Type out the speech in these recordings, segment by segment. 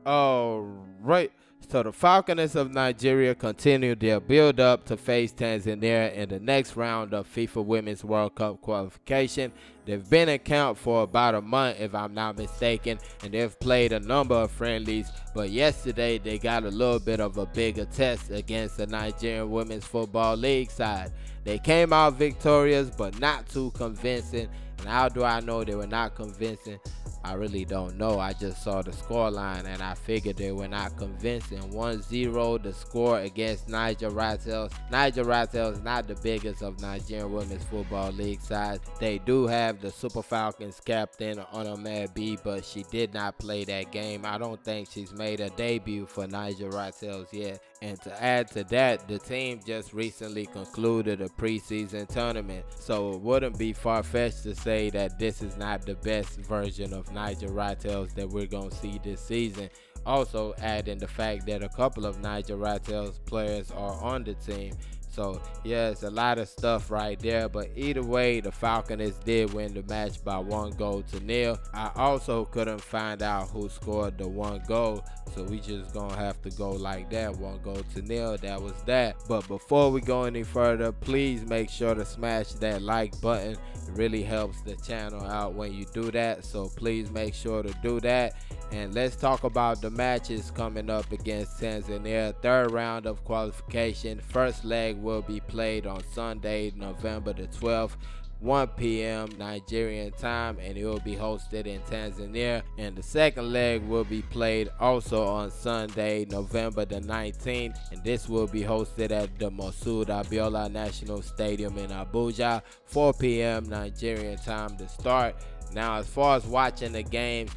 All right. So the Falconets of Nigeria continue their build-up to face Tanzania in the next round of FIFA Women's World Cup qualification. They've been in camp for about a month, if I'm not mistaken, and they've played a number of friendlies. But yesterday, they got a little bit of a bigger test against the Nigerian Women's Football League side. They came out victorious, but not too convincing. And how do I know they were not convincing? I really don't know. I just saw the scoreline and I figured they were not convincing. 1-0 the score against Naija Ratels. Naija Ratels not the biggest of Nigerian Women's Football League sides. They do have the Super Falcons captain Onome B, but she did not play that game. I don't think she's made a debut for Naija Ratels yet. And to add to that, the team just recently concluded a preseason tournament. So it wouldn't be far-fetched to say that this is not the best version of Naija Ratels that we're going to see this season. Also adding the fact that a couple of Naija Ratels players are on the team. So yeah, it's a lot of stuff right there, but either way, the Falconets did win the match by 1-0. I also couldn't find out who scored the 1 goal, so we just gonna have to go like that, 1-0. That was that. But before we go any further, please make sure to smash that like button. It really helps the channel out when you do that, so please make sure to do that. And let's talk about the matches coming up against Tanzania. Third round of qualification. First leg will be played on Sunday, November the 12th. 1 p.m. Nigerian time, and it will be hosted in Tanzania. And the second leg will be played also on Sunday, November the 19th, and this will be hosted at the Moshood Abiola National Stadium in Abuja. 4 p.m. Nigerian time to start. Now, as far as watching the games,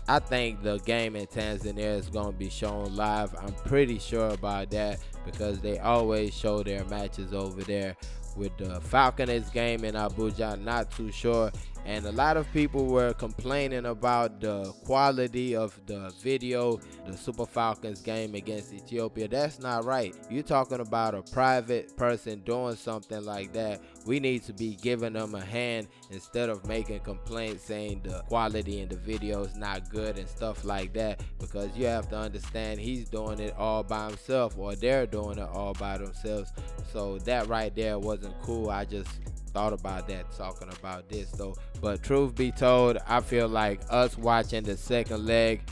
I think the game in Tanzania is going to be shown live. I'm pretty sure about that because they always show their matches over there. With the Falconets game in Abuja, not too sure. And a lot of people were complaining about the quality of the video, the Super Falcons game against Ethiopia. That's not right. You're talking about a private person doing something like that. We need to be giving them a hand instead of making complaints saying the quality in the video is not good and stuff like that, because you have to understand he's doing it all by himself, or they're doing it all by themselves. So that right there wasn't cool. I just thought about that talking about this though. But truth be told, I feel like us watching the second leg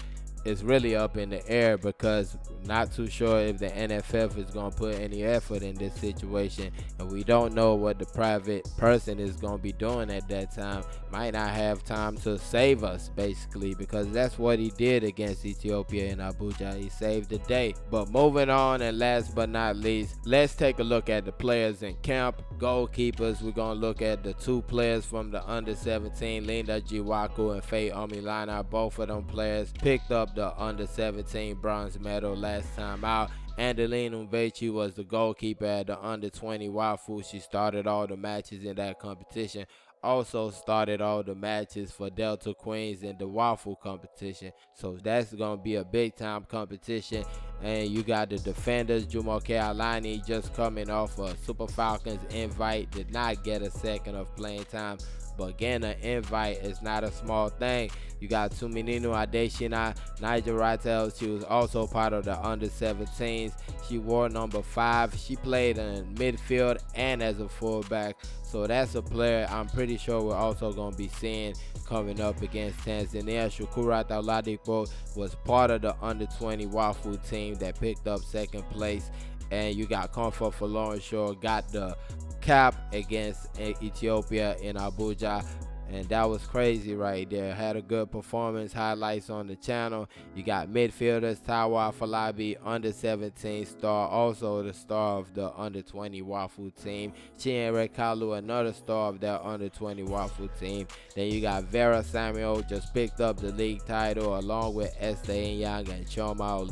is really up in the air, because not too sure if the NFF is going to put any effort in this situation, and we don't know what the private person is going to be doing at that time. Might not have time to save us, basically, because that's what he did against Ethiopia in Abuja. He saved the day. But moving on, and last but not least, let's take a look at the players in camp. Goalkeepers, we're going to look at the two players from the under-17, Linda Jiwaku and Faye Omilana. Both of them players picked up the under-17 bronze medal last time out. Andeline Umbechi was the goalkeeper at the under-20 Wafu. She started all the matches in that competition. Also started all the matches for Delta Queens in the Waffle competition. So that's going to be a big time competition. And you got the defenders, Jumoke Alani, just coming off a Super Falcons invite, did not get a second of playing time. But again, an invite is not a small thing. You got Tumininu Adeshina, Naija Ratels. She was also part of the under-17s. She wore number 5. She played in midfield and as a fullback. So that's a player I'm pretty sure we're also going to be seeing coming up against Tanzania. Shukura Oladipo was part of the under-20 Wafu team that picked up second place. And you got Comfort for Lauren Shaw, got the cap against Ethiopia in Abuja, and that was crazy right there. Had a good performance. Highlights on the channel. You got midfielders Tawa Falabi, under 17 star, also the star of the under 20 Wafu team. Chinyere Kalu, another star of that under 20 Wafu team. Then you got Vera Samuel, just picked up the league title along with Esther Young and Chidera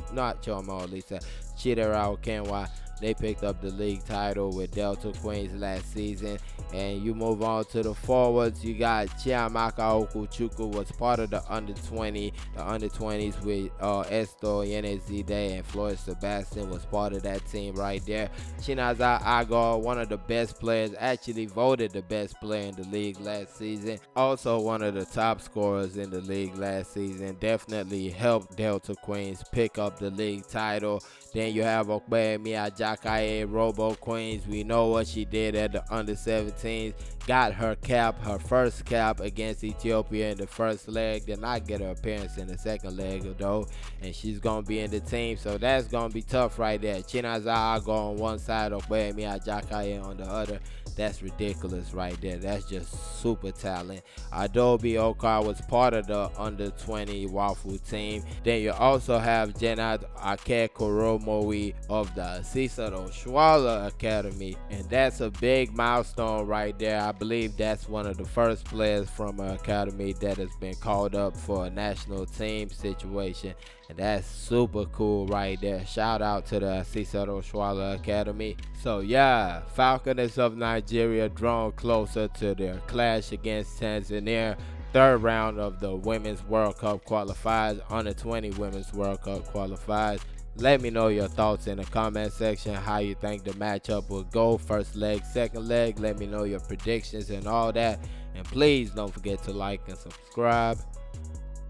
Okenwa. They picked up the league title with Delta Queens last season. And you move on to the forwards, you got Chiamaka Okuchukwu was part of the under-20, the under-20s with Esto Yenezide and Floyd Sebastian was part of that team right there. Chinaza Agor, one of the best players, actually voted the best player in the league last season. Also one of the top scorers in the league last season. Definitely helped Delta Queens pick up the league title. Then you have Okpeyemi Ajakaye Robo Queens. We know what she did at the under-17s. Got her cap, her first cap against Ethiopia in the first leg. Did not get her appearance in the second leg though. And she's going to be in the team. So that's going to be tough right there. Chinaza Agor on one side, Okpeyemi Ajakaye on the other. That's ridiculous right there. That's just super talent. Adobe Okar was part of the under-20 Wafu team. Then you also have Jenad Ake Koromowi of the Cicero Shwala Academy. And that's a big milestone right there. I believe that's one of the first players from our academy that has been called up for a national team situation. And that's super cool right there. Shout out to the Cicero Shwala Academy. So yeah, Falconets of Nigeria drawn closer to their clash against Tanzania. Third round of the Women's World Cup qualifiers, under 20 Women's World Cup qualifiers. Let me know your thoughts in the comment section, how you think the matchup will go. First leg, second leg. Let me know your predictions and all that. And please don't forget to like and subscribe.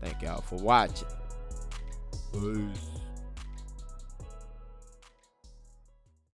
Thank y'all for watching. Peace.